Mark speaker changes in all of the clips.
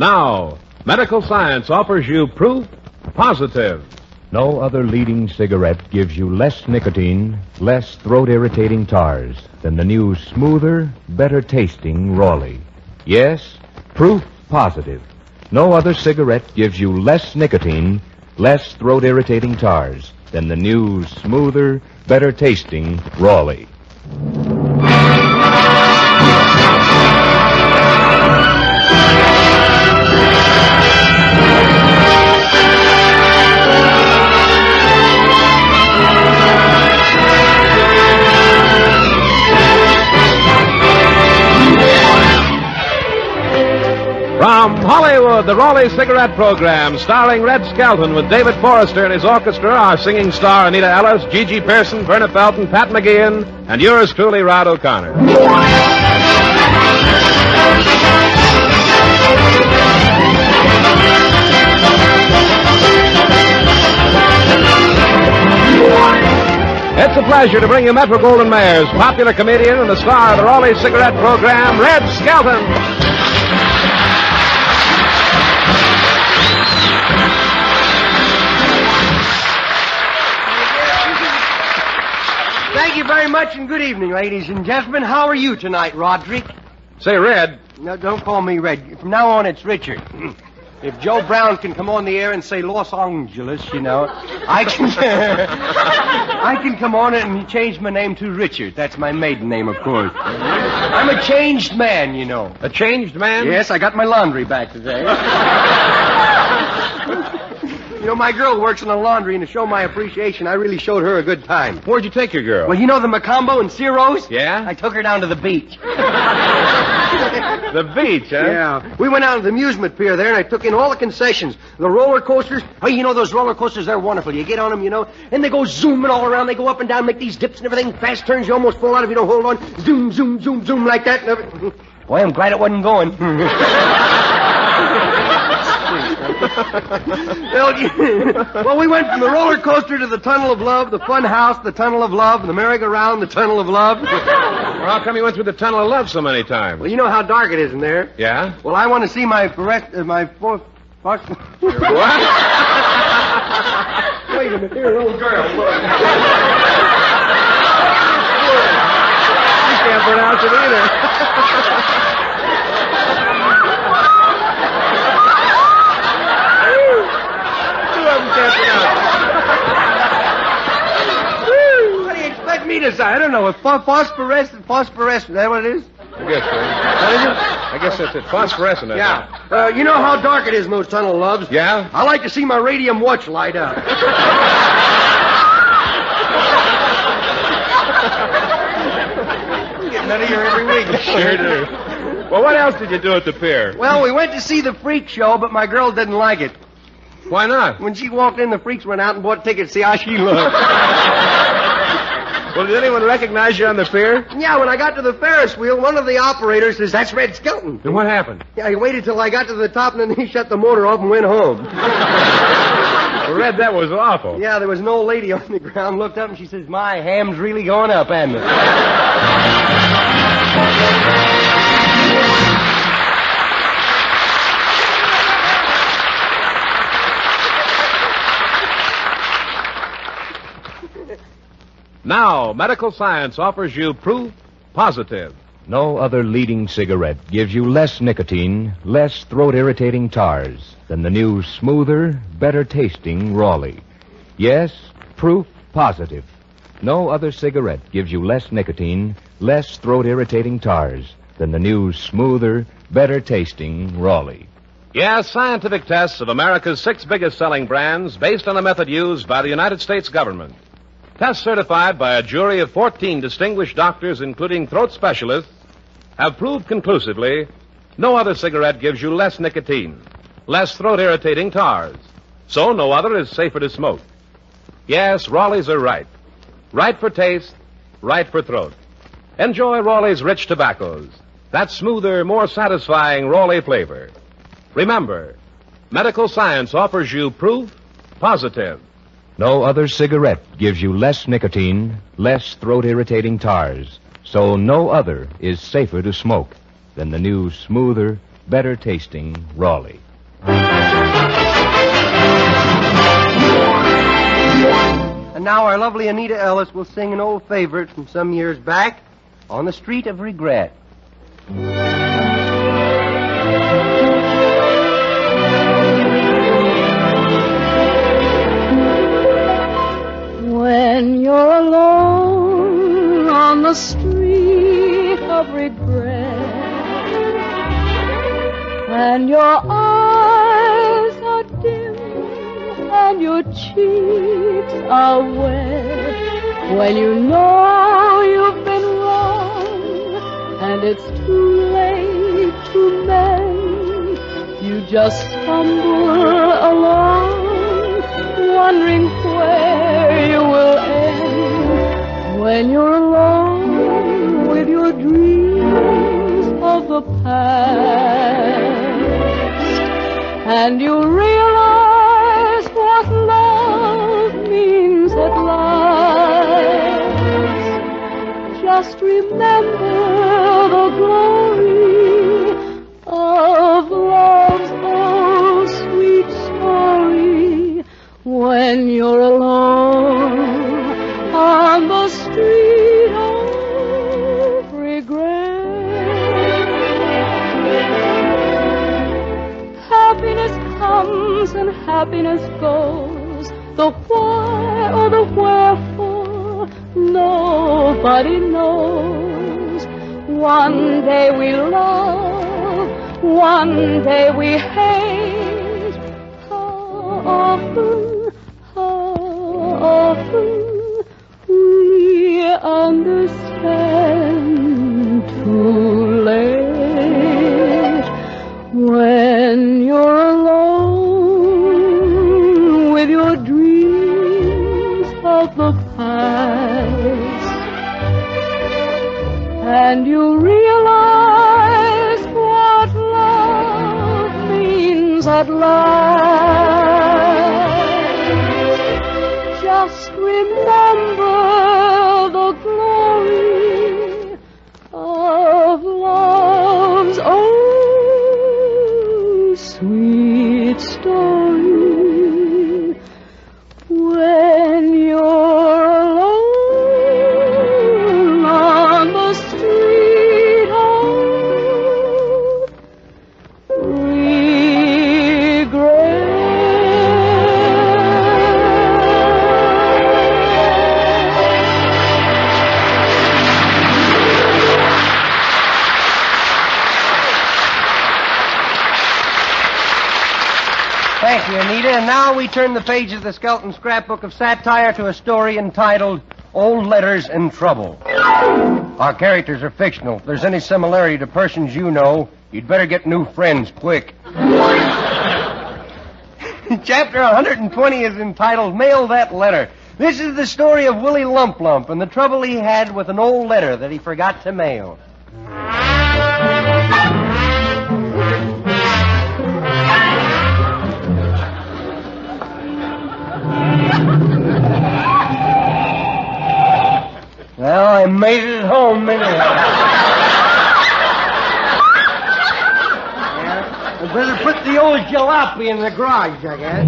Speaker 1: Now, medical science offers you proof positive.
Speaker 2: No other leading cigarette gives you less nicotine, less throat-irritating tars than the new smoother, better-tasting Raleigh. Yes, proof positive. No other cigarette gives you less nicotine, less throat-irritating tars than the new smoother, better-tasting Raleigh.
Speaker 1: From Hollywood, the Raleigh Cigarette Program, starring Red Skelton with David Forrester and his orchestra, our singing star Anita Ellis, Gigi Pearson, Verna Felton, Pat McGeehan, and yours truly, Rod O'Connor. It's a pleasure to bring you Metro-Goldwyn-Mayer's popular comedian and the star of the Raleigh Cigarette Program, Red Skelton.
Speaker 3: Thank you very much, and good evening, ladies and gentlemen. How are you tonight, Roderick?
Speaker 1: Say, Red.
Speaker 3: No, don't call me Red. From now on, it's Richard. If Joe Brown can come on the air and say Los Angeles, I can come on it and change my name to Richard. That's my maiden name, of course. I'm a changed man,
Speaker 1: A changed man?
Speaker 3: Yes, I got my laundry back today. My girl works in the laundry, and to show my appreciation, I really showed her a good time.
Speaker 1: Where'd you take your girl?
Speaker 3: Well, the Macombo and Ciro's?
Speaker 1: Yeah?
Speaker 3: I took her down to the beach.
Speaker 1: The beach, huh?
Speaker 3: Yeah. We went out to the amusement pier there, and I took in all the concessions. The roller coasters. Oh, those roller coasters, they're wonderful. You get on them, and they go zooming all around. They go up and down, make these dips and everything. Fast turns, you almost fall out if you don't hold on. Zoom, zoom, zoom, zoom like that. Boy, I'm glad it wasn't going. Well, we went from the roller coaster to the Tunnel of Love, the Fun House, the Tunnel of Love, the merry-go-round, the Tunnel of Love.
Speaker 1: Well, how come you went through the Tunnel of Love so many times?
Speaker 3: Well, you know how dark it is in there.
Speaker 1: Yeah?
Speaker 3: Well, I want to see my
Speaker 1: What?
Speaker 3: Wait a minute, here, little girl. Look.
Speaker 1: You can't pronounce it either.
Speaker 3: What do you expect me to say? I don't know. Phosphorescent. Is that what it is?
Speaker 1: I guess so.
Speaker 3: What is it?
Speaker 1: I guess that's it. Phosphorescent.
Speaker 3: Yeah. You know how dark it is in those tunnel loves?
Speaker 1: Yeah?
Speaker 3: I like to see my radium watch light up. I'm getting out of here every week.
Speaker 1: Sure do. Well, what else did you do at the pier?
Speaker 3: Well, we went to see the freak show, but my girl didn't like it.
Speaker 1: Why not?
Speaker 3: When she walked in, the freaks went out and bought tickets to see how she looked.
Speaker 1: Well, did anyone recognize you on the pier?
Speaker 3: Yeah, when I got to the Ferris wheel, one of the operators says, "That's Red Skelton."
Speaker 1: Then what happened?
Speaker 3: Yeah, he waited till I got to the top, and then he shut the motor off and went home.
Speaker 1: Well, Red, that was awful.
Speaker 3: Yeah, there was an old lady on the ground, looked up, and she says, "My ham's really going up, hasn't it?"
Speaker 1: Now, medical science offers you proof positive.
Speaker 2: No other leading cigarette gives you less nicotine, less throat-irritating tars than the new smoother, better-tasting Raleigh. Yes, proof positive. No other cigarette gives you less nicotine, less throat-irritating tars than the new smoother, better-tasting Raleigh.
Speaker 1: Yes, scientific tests of America's 6 biggest selling brands based on a method used by the United States government. Tests certified by a jury of 14 distinguished doctors, including throat specialists, have proved conclusively no other cigarette gives you less nicotine, less throat-irritating tars. So no other is safer to smoke. Yes, Raleighs are right. Right for taste, right for throat. Enjoy Raleigh's rich tobaccos. That smoother, more satisfying Raleigh flavor. Remember, medical science offers you proof positive.
Speaker 2: No other cigarette gives you less nicotine, less throat-irritating tars. So no other is safer to smoke than the new smoother, better tasting Raleigh.
Speaker 3: And now our lovely Anita Ellis will sing an old favorite from some years back, On the Street of Regret.
Speaker 4: When you're alone on the street of regret, and your eyes are dim and your cheeks are wet, when you know you've been wrong and it's too late to mend, you just stumble along, wondering where you will end. When you're alone with your dreams of the past, and you realize what love means at last, just remember the glory of love's oh sweet story. When you're alone on the street of regret, happiness comes and happiness goes. The why or the wherefore nobody knows. One day we love, one day we hate. How often we understand too late. When you're alone with your dreams of the past, and you realize what love means at last, just remember the glory of love's oh sweet story. When you're alone on the street of regret.
Speaker 3: Thank you, Anita. And now we turn the pages of the Skelton scrapbook of satire to a story entitled Old Letters and Trouble. Our characters are fictional. If there's any similarity to persons you know, you'd better get new friends quick. Chapter 120 is entitled Mail That Letter. This is the story of Willie Lump Lump and the trouble he had with an old letter that he forgot to mail. Well, I made it home anyhow. I better put the old jalopy in the garage, I guess.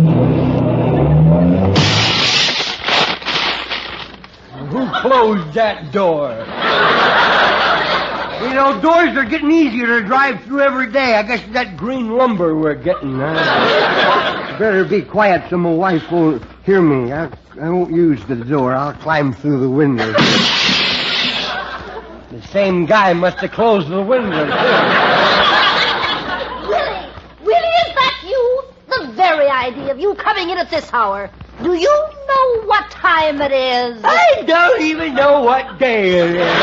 Speaker 3: Who closed that door? You know, doors are getting easier to drive through every day. I guess that green lumber we're getting. Better be quiet so my wife won't hear me. I won't use the door. I'll climb through the window. The same guy must have closed the window, too.
Speaker 5: Willie, is that you? The very idea of you coming in at this hour. Do you know what time it is?
Speaker 3: I don't even know what day it is.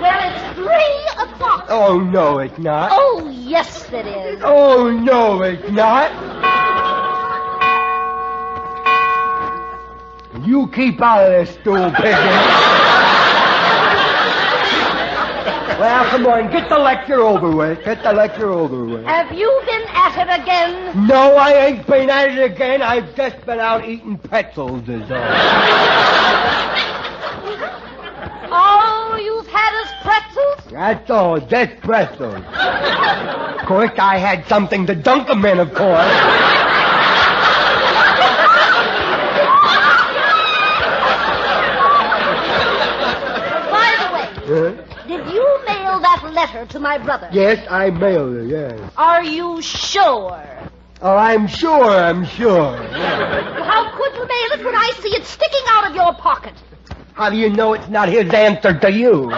Speaker 5: Well, it's 3 o'clock.
Speaker 3: Oh, no, it's not.
Speaker 5: Oh, yes, it is.
Speaker 3: Oh, no, it's not. You keep out of this stool picking. Well, come on, get the lecture over with. Get the lecture over with.
Speaker 5: Have you been at it again?
Speaker 3: No, I ain't been at it again. I've just been out eating pretzels is all.
Speaker 5: Oh, you've had
Speaker 3: That's all, just pretzels. Of course, I had something to dunk 'em in, of course.
Speaker 5: By the way, did you mail that letter to my brother?
Speaker 3: Yes, I mailed it, yes.
Speaker 5: Are you sure?
Speaker 3: Oh, I'm sure.
Speaker 5: How could you mail it when I see it sticking out of your pocket?
Speaker 3: How do you know it's not his answer to you?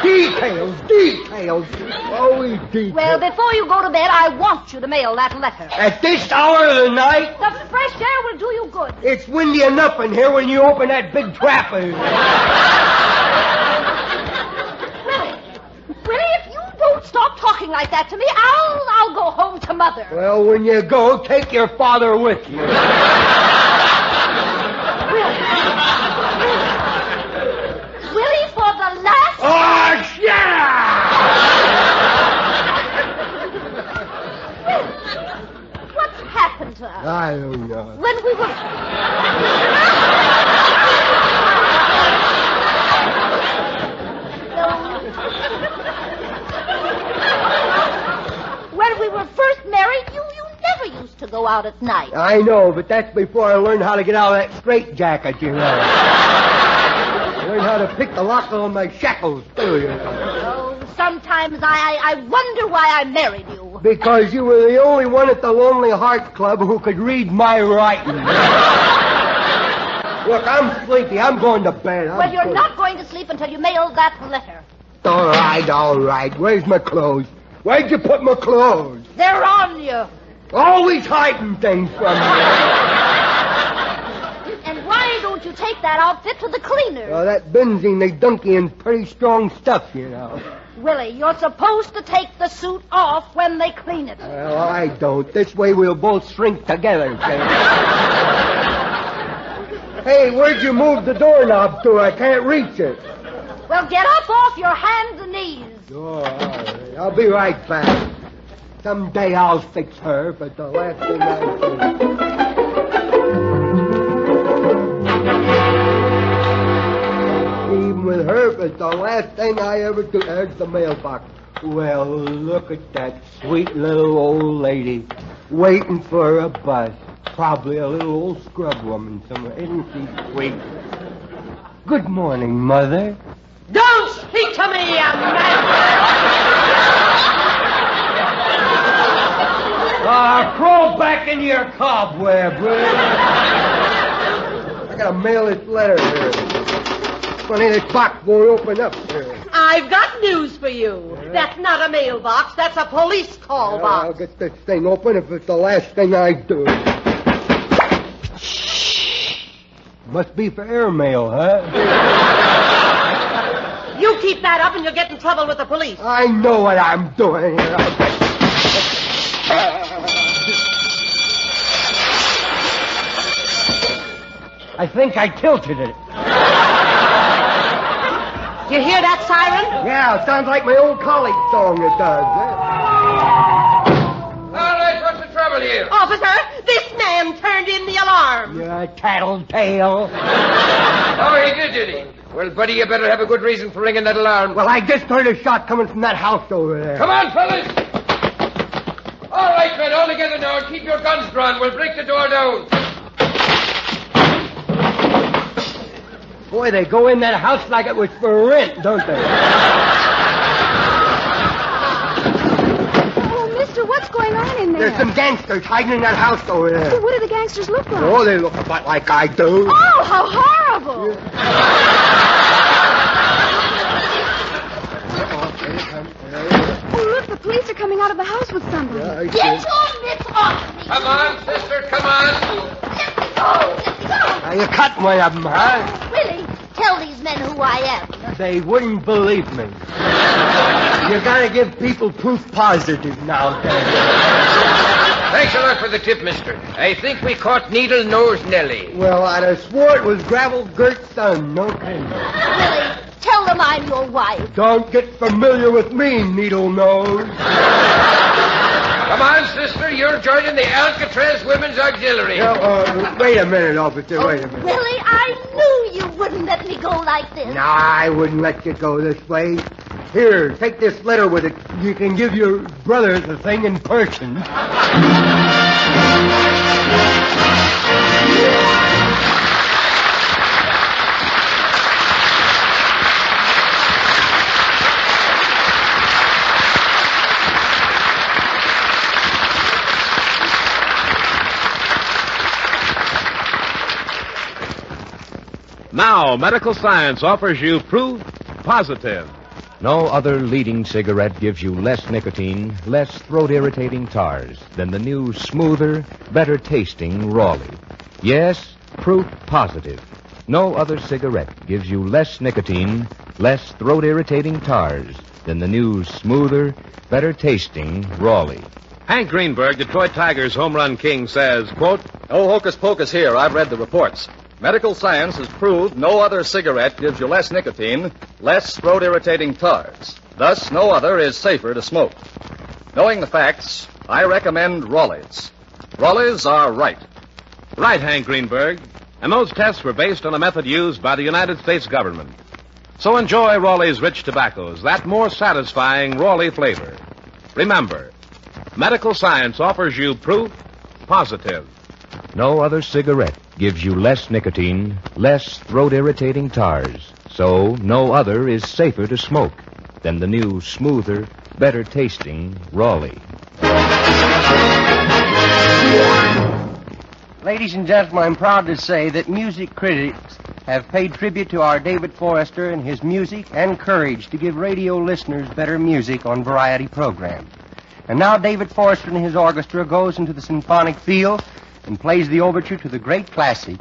Speaker 3: Details. Always details.
Speaker 5: Well, before you go to bed, I want you to mail that letter.
Speaker 3: At this hour of the night?
Speaker 5: The fresh air will do you good.
Speaker 3: It's windy enough in here when you open that big trap.
Speaker 5: Willie, if you don't stop talking like that to me, I'll go home to Mother.
Speaker 3: Well, when you go, take your father with you.
Speaker 5: Willie, for the last...
Speaker 3: Oh, yeah!
Speaker 5: What's happened to us?
Speaker 3: I don't know.
Speaker 5: When we were... When we were first married, you never used to go out at night.
Speaker 3: I know, but that's before I learned how to get out of that straitjacket, you know. I learned how to pick the lock on my shackles, too, you know.
Speaker 5: Oh, sometimes I wonder why I married you.
Speaker 3: Because you were the only one at the Lonely Hearts Club who could read my writing. Look, I'm sleepy. I'm going to bed.
Speaker 5: Well, you're not going to sleep until you mail that letter.
Speaker 3: All right. Where's my clothes? Where'd you put my clothes?
Speaker 5: They're on you.
Speaker 3: Always hiding things from me.
Speaker 5: And why don't you take that outfit to the cleaner?
Speaker 3: Well, that benzene they dunk you in pretty strong stuff, you know.
Speaker 5: Willie, you're supposed to take the suit off when they clean it.
Speaker 3: Well, I don't. This way we'll both shrink together, Jane. Hey, where'd you move the doorknob to? I can't reach it.
Speaker 5: Well, get up off your hands and knees.
Speaker 3: Oh, all right. I'll be right back. Someday I'll fix her, but the last thing I do... Even with her, but the last thing I ever do... There's the mailbox. Well, look at that sweet little old lady waiting for a bus. Probably a little old scrub woman somewhere. Isn't she sweet? Good morning, Mother.
Speaker 6: Don't speak to me, young man!
Speaker 3: Crawl back into your cobweb, will you? I gotta mail this letter here. Funny, this box won't open up here.
Speaker 6: I've got news for you. That's not a mailbox. That's a police call box.
Speaker 3: I'll get this thing open if it's the last thing I do. Must be for airmail, huh?
Speaker 6: You keep that up and you'll get in trouble with the police.
Speaker 3: I know what I'm doing here. I think I tilted it.
Speaker 6: You hear that siren?
Speaker 3: Yeah, it sounds like my old college song, it does.
Speaker 7: All right, what's the trouble here?
Speaker 6: Officer, this man turned in the alarm.
Speaker 3: You tattletale.
Speaker 7: Oh, he did he? Well, buddy, you better have a good reason for ringing that alarm.
Speaker 3: Well, I just heard a shot coming from that house over there.
Speaker 7: Come on, fellas! All right, men, all together now, and keep your guns drawn. We'll break the door down.
Speaker 3: Boy, they go in that house like it was for rent, don't they?
Speaker 8: Oh, mister, what's going on in there?
Speaker 3: There's some gangsters hiding in that house over there.
Speaker 8: What do the gangsters look like?
Speaker 3: Oh, they look about like I do.
Speaker 8: Oh, how horrible! Oh, look, the police are coming out of the house with somebody.
Speaker 5: Get your mitts off me.
Speaker 7: Come on, sister, come on.
Speaker 5: Let me go.
Speaker 3: Now, you cut one of them, huh?
Speaker 5: Willie, tell these men who I am.
Speaker 3: They wouldn't believe me. You gotta give people proof positive nowadays.
Speaker 7: Thanks a lot for the tip, mister. I think we caught Needle Nose Nellie.
Speaker 3: Well, I'd have swore it was Gravel-Girt son, no kidding.
Speaker 5: Willie, tell them I'm your wife.
Speaker 3: Don't get familiar with me, Needle Nose.
Speaker 7: Come on, sister, you're joining the Alcatraz Women's Auxiliary.
Speaker 3: Wait a minute, officer, wait a minute.
Speaker 5: Willie, I knew you wouldn't let me go like this.
Speaker 3: No, I wouldn't let you go this way. Here, take this letter with it. You can give your brother the thing in person.
Speaker 1: Now, medical science offers you proof positive.
Speaker 2: No other leading cigarette gives you less nicotine, less throat-irritating tars than the new, smoother, better-tasting Raleigh. Yes, proof positive. No other cigarette gives you less nicotine, less throat-irritating tars than the new, smoother, better-tasting Raleigh.
Speaker 1: Hank Greenberg, Detroit Tigers home run king, says, quote,
Speaker 9: No hocus pocus here. I've read the reports. Medical science has proved no other cigarette gives you less nicotine, less throat-irritating tars. Thus, no other is safer to smoke. Knowing the facts, I recommend Raleigh's. Raleigh's are right.
Speaker 1: Right, Hank Greenberg. And those tests were based on a method used by the United States government. So enjoy Raleigh's rich tobaccos, that more satisfying Raleigh flavor. Remember, medical science offers you proof positive.
Speaker 2: No other cigarette gives you less nicotine, less throat-irritating tars. So no other is safer to smoke than the new, smoother, better-tasting Raleigh.
Speaker 3: Ladies and gentlemen, I'm proud to say that music critics have paid tribute to our David Forrester and his music and courage to give radio listeners better music on variety programs. And now David Forrester and his orchestra goes into the symphonic field and plays the overture to the great classic.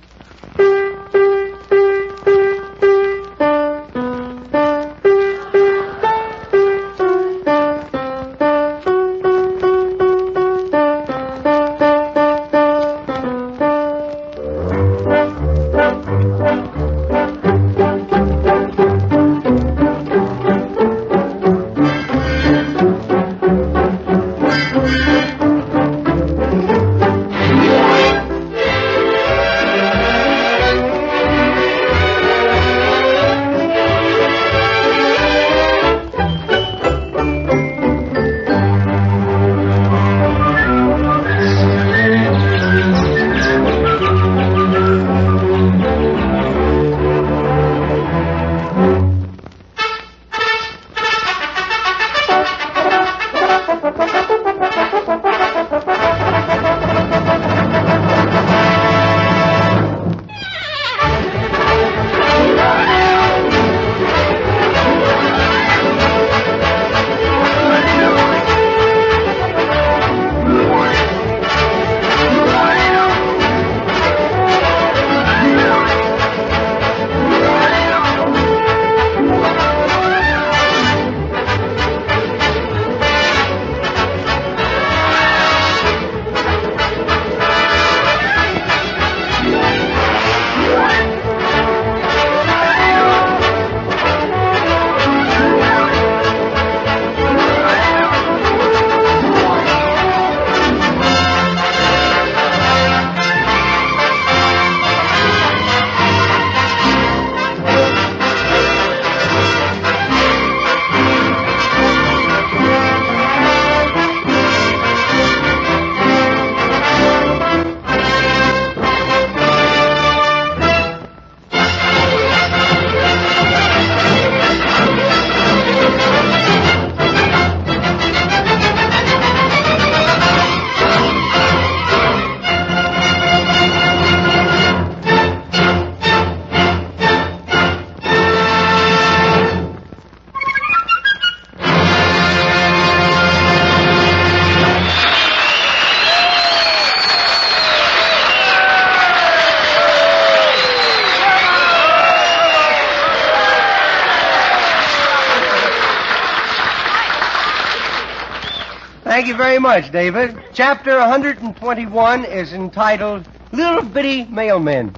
Speaker 3: Thank you very much, David. Chapter 121 is entitled Little Bitty Mailmen.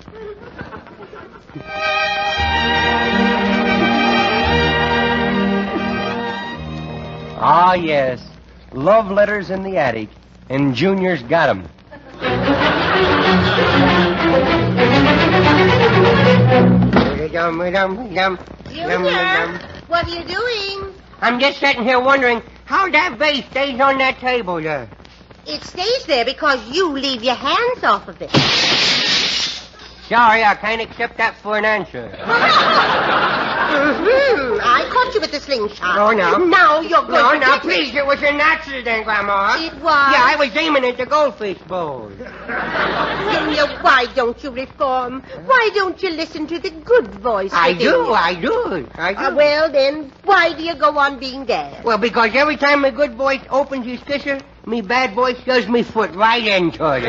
Speaker 3: Ah, yes. Love letters in the attic. And Junior's got 'em.
Speaker 6: Junior, what are you doing?
Speaker 3: I'm just sitting here wondering how that vase stays on that table there.
Speaker 6: It stays there because you leave your hands off of it.
Speaker 3: Sorry, I can't accept that for an answer.
Speaker 6: I caught you with the slingshot.
Speaker 3: Oh, no.
Speaker 6: Now you're going
Speaker 3: No,
Speaker 6: to
Speaker 3: no,
Speaker 6: get
Speaker 3: please, it was an accident, Grandma.
Speaker 6: It was?
Speaker 3: Yeah, I was aiming at the goldfish bowl.
Speaker 6: Junior, why don't you reform? Why don't you listen to the good voice
Speaker 3: I
Speaker 6: within
Speaker 3: do.
Speaker 6: you? Well, then, why do you go on being deaf?
Speaker 3: Well, because every time my good voice opens his kisser, me bad voice shoves me foot right into it.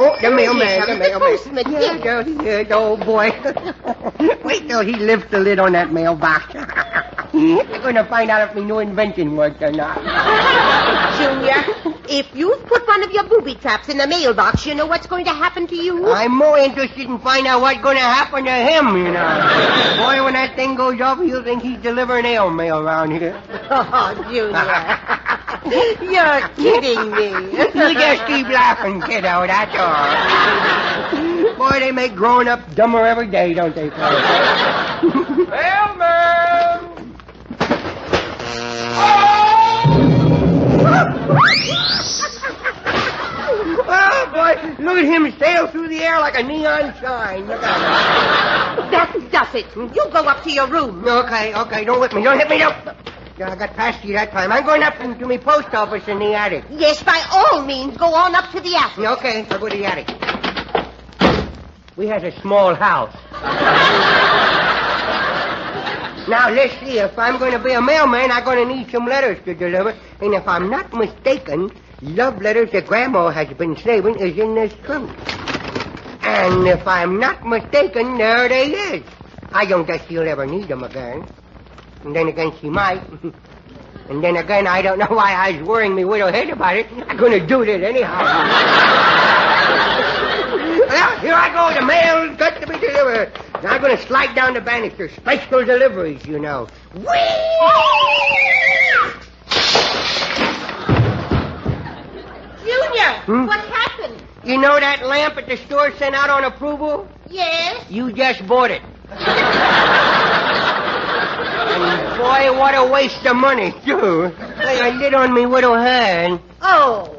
Speaker 3: Oh, the mailman.
Speaker 6: The postman.
Speaker 3: Yeah, there he is, old boy. Wait till he lifts the lid on that mailbox. I'm going to find out if my new invention worked or not.
Speaker 6: Junior, if you put one of your booby traps in the mailbox, you know what's going to happen to you?
Speaker 3: I'm more interested in finding out what's going to happen to him, you know. Boy, when that thing goes off, he'll think he's delivering ale mail around here.
Speaker 6: Oh, Junior. You're kidding me.
Speaker 3: You just keep laughing, kiddo, that's all. Boy, they make growing up dumber every day, don't they, fellas?
Speaker 7: Mailman!
Speaker 3: Oh, boy, look at him sail through the air like a neon sign.
Speaker 6: That does it. You go up to your room.
Speaker 3: Okay, don't whip me. Don't hit me, don't. I got past you that time. I'm going up to my post office in the attic.
Speaker 6: Yes, by all means, go on up to the attic.
Speaker 3: Okay, I'll go to the attic. We has a small house. Now, let's see. If I'm going to be a mailman, I'm going to need some letters to deliver. And if I'm not mistaken, love letters that Grandma has been saving is in this trunk. And if I'm not mistaken, there they is. I don't guess she'll ever need them again. And then again, she might. And then again, I don't know why I was worrying me widow head about it. I'm going to do this anyhow. Well, here I go. The mail's got to be delivered. Now I'm going to slide down the banister. Special deliveries, you know.
Speaker 6: Junior, what happened?
Speaker 3: You know that lamp at the store sent out on approval?
Speaker 6: Yes?
Speaker 3: You just bought it. And boy, what a waste of money, too. I lit on me widow hand.
Speaker 6: Oh.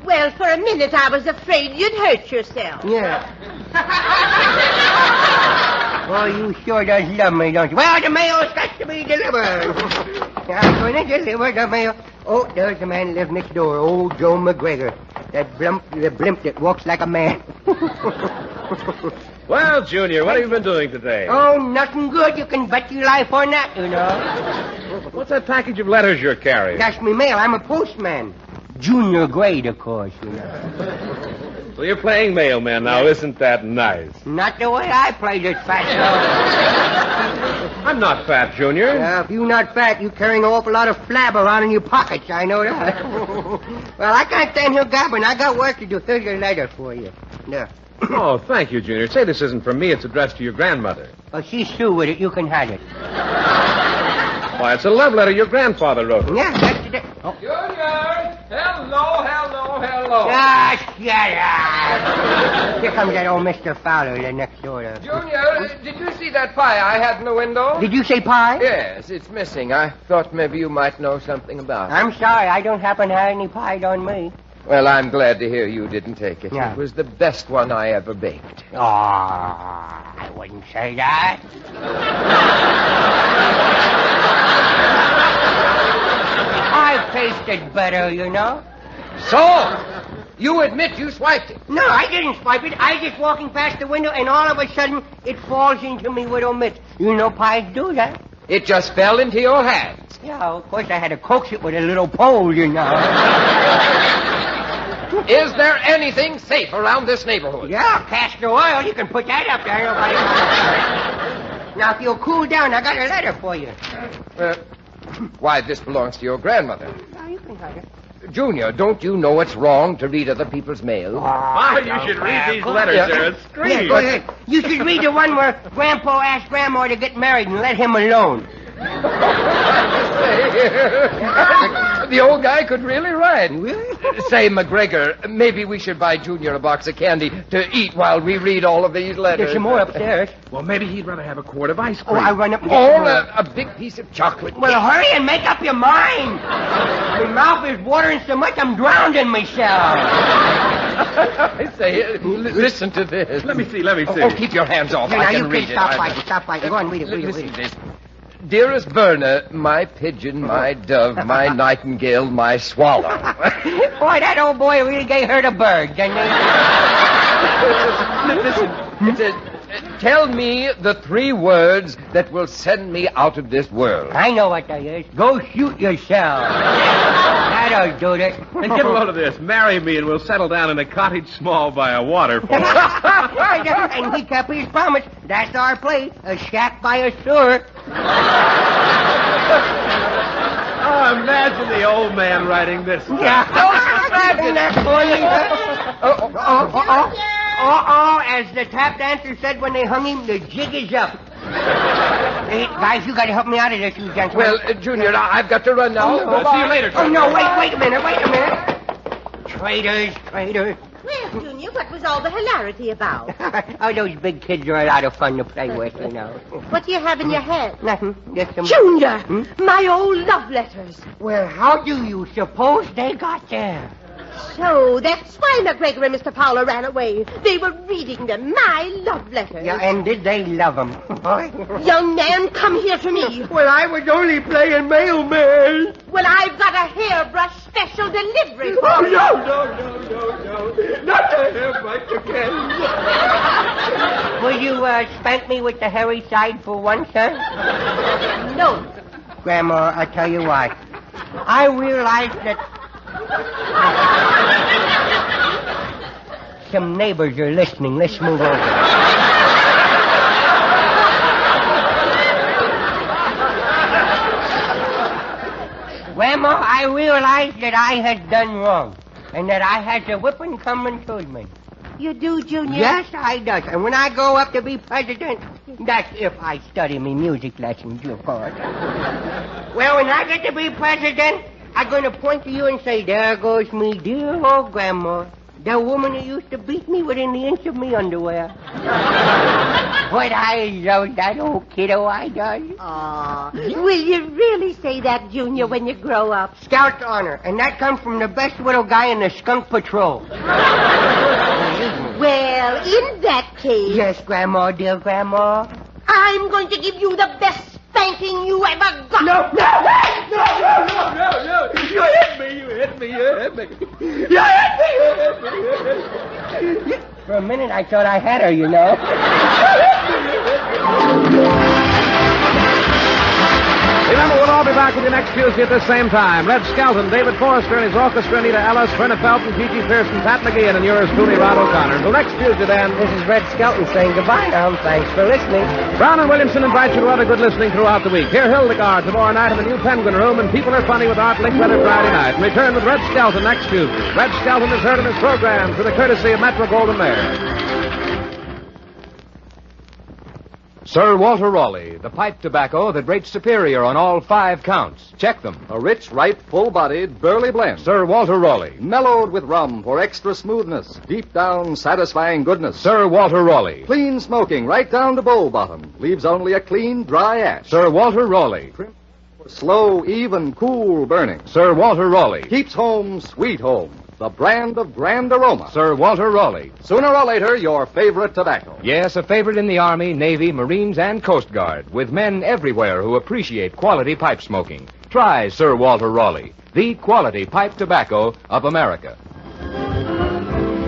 Speaker 6: Well, for a minute I was afraid you'd hurt yourself.
Speaker 3: Yeah. Oh, you sure does love me, don't you? Well, the mail's got to be delivered. I'm going to deliver the mail. Oh, there's the man who lives next door, old Joe McGregor. The blimp that walks like a man.
Speaker 1: Well, Junior, what have you been doing today?
Speaker 3: Oh, nothing good. You can bet your life on that, you know.
Speaker 1: What's that package of letters you're carrying?
Speaker 3: That's me mail. I'm a postman. Junior grade, of course, you know.
Speaker 1: So you're playing mailman now, isn't that nice?
Speaker 3: Not the way I play this fat
Speaker 1: I'm not fat, Junior.
Speaker 3: If you're not fat, you're carrying an awful lot of flab around in your pockets. I know that. Well, I can't stand here gabbing. I got work to do. Here's your letter for you. There.
Speaker 1: Oh, thank you, Junior. Say this isn't for me. It's addressed to your grandmother.
Speaker 3: Well, she's through with it. You can have it.
Speaker 1: Why, it's a love letter your grandfather wrote.
Speaker 3: Yeah, that's it. Oh.
Speaker 7: Junior! Hello.
Speaker 3: Ah, shut up. Here comes that old Mr. Fowler, the next door.
Speaker 7: Junior, did you see that pie I had in the window?
Speaker 3: Did you say pie?
Speaker 7: Yes, it's missing. I thought maybe you might know something about it.
Speaker 3: I'm sorry. I don't happen to have any pie on me.
Speaker 7: Well, I'm glad to hear you didn't take it.
Speaker 3: Yeah.
Speaker 7: It was the best one I ever baked.
Speaker 3: Oh, I wouldn't say that. I've tasted better, you know.
Speaker 7: So, you admit you swiped it?
Speaker 3: No, I didn't swipe it. I just walking past the window, and all of a sudden, it falls into me widow mitts. You know pies do that.
Speaker 7: It just fell into your hands.
Speaker 3: Yeah, of course I had to coax it with a little pole, you know.
Speaker 7: Is there anything safe around this neighborhood?
Speaker 3: Yeah, castor oil. You can put that up there. Nobody. Now, if you'll cool down, I got a letter for you.
Speaker 7: Why, this belongs to your grandmother.
Speaker 3: Oh, you can have it.
Speaker 7: Junior, don't you know it's wrong to read other people's mail?
Speaker 1: Why, you should read these letters. They're a
Speaker 3: Yeah,
Speaker 1: scream.
Speaker 3: go ahead. You should read the one where Grandpa asked Grandma to get married and let him alone.
Speaker 7: The old guy could really write. Say, McGregor, maybe we should buy Junior a box of candy to eat while we read all of these letters.
Speaker 3: There's some more upstairs.
Speaker 7: Well, maybe he'd rather have a quart of ice cream.
Speaker 3: Oh, I'll run up and get some
Speaker 7: Or
Speaker 3: more.
Speaker 7: a big piece of chocolate.
Speaker 3: Well, hurry and make up your mind. My mouth is watering so much I'm drowning myself.
Speaker 7: I say, listen to this. Let me see. Oh, keep your hands off.
Speaker 3: Here,
Speaker 7: I
Speaker 3: now,
Speaker 7: can
Speaker 3: you
Speaker 7: read
Speaker 3: kids
Speaker 7: it.
Speaker 3: stop fighting. Go on, read it.
Speaker 7: Listen to this. Dearest Verna, my pigeon, my dove, my nightingale, my swallow.
Speaker 3: Boy, that old boy really gave her the bird, didn't he?
Speaker 7: Listen, it says, tell me the 3 words that will send me out of this world.
Speaker 3: I know what that is. Go shoot yourself. That'll do it.
Speaker 1: And get a load of this. Marry me and we'll settle down in a cottage small by a waterfall.
Speaker 3: And he kept his promise. That's our place. A shack by a sewer.
Speaker 1: Oh, imagine the old man writing this.
Speaker 3: Yeah. Imagine that funny. As the tap dancer said when they hung him, the jig is up. Hey, guys, you got to help me out of this, you gentlemen.
Speaker 7: Well, Junior, I've got to run now.
Speaker 1: See you later,
Speaker 3: Oh, no, wait a minute. Traitors.
Speaker 6: Well, Junior, what was all the hilarity about?
Speaker 3: Oh, those big kids are a lot of fun to play with, you know.
Speaker 6: What do you have in your hand?
Speaker 3: Nothing. Just some...
Speaker 6: Junior, my old love letters.
Speaker 3: Well, how do you suppose they got there?
Speaker 6: So that's why McGregor and Mr. Fowler ran away. They were reading them, my love letters.
Speaker 3: Yeah, and did they love them?
Speaker 6: Young man, come here to me.
Speaker 3: Well, I was only playing mailman.
Speaker 6: Well, I've got a hairbrush special delivery for you.
Speaker 3: No. Not the hairbrush again. Will you spank me with the hairy side for once, sir?
Speaker 6: No.
Speaker 3: Grandma, I'll tell you why. I realized that... Some neighbors are listening. Let's move over. Grandma, I realized that I had done wrong, and that I had a whipping coming toward me.
Speaker 6: You do, Junior?
Speaker 3: Yes, I does. And when I go up to be president, that's if I study me music lessons, of course. Well, when I get to be president, I'm going to point to you and say, there goes me dear old grandma, the woman who used to beat me within the inch of me underwear. But I love that old kiddo, I does.
Speaker 6: Aw, will you really say that, Junior, when you grow up?
Speaker 3: Scout's honor, and that comes from the best little guy in the skunk patrol.
Speaker 6: Well, in that case...
Speaker 3: Yes, Grandma, dear Grandma.
Speaker 6: I'm going to give you the best spanking you ever got.
Speaker 3: No. You hit me. For a minute, I thought I had her, you know.
Speaker 1: Remember, we'll all be back with you next Tuesday at the same time. Red Skelton, David Forrester and his orchestra, Anita Ellis, Verna Felton, P.G. Pearson, Pat McGeehan, and yours truly, Rod O'Connor. Until next Tuesday, then.
Speaker 3: This is Red Skelton saying goodbye now. Thanks for listening.
Speaker 1: Brown and Williamson invite you to other good listening throughout the week. Hear Hildegard tomorrow night in the new Penguin Room, and People Are Funny with Art Linkletter Friday night. And return with Red Skelton next Tuesday. Red Skelton is heard in his program through the courtesy of Metro Golden Mayer.
Speaker 2: Sir Walter Raleigh, the pipe tobacco that rates superior on all 5 counts. Check them.
Speaker 9: A rich, ripe, full-bodied, burley blend.
Speaker 2: Sir Walter Raleigh.
Speaker 9: Mellowed with rum for extra smoothness. Deep down, satisfying goodness.
Speaker 2: Sir Walter Raleigh.
Speaker 9: Clean smoking right down to bowl bottom. Leaves only a clean, dry ash.
Speaker 2: Sir Walter Raleigh.
Speaker 9: Slow, even, cool burning.
Speaker 2: Sir Walter Raleigh.
Speaker 9: Keeps home sweet home. The brand of grand aroma.
Speaker 2: Sir Walter Raleigh.
Speaker 9: Sooner or later, your favorite tobacco.
Speaker 2: Yes, a favorite in the Army, Navy, Marines, and Coast Guard, with men everywhere who appreciate quality pipe smoking. Try Sir Walter Raleigh, the quality pipe tobacco of America.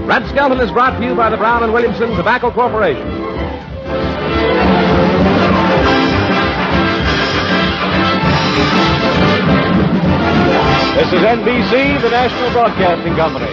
Speaker 1: Red Skelton is brought to you by the Brown and Williamson Tobacco Corporation. This is NBC, the national broadcasting company.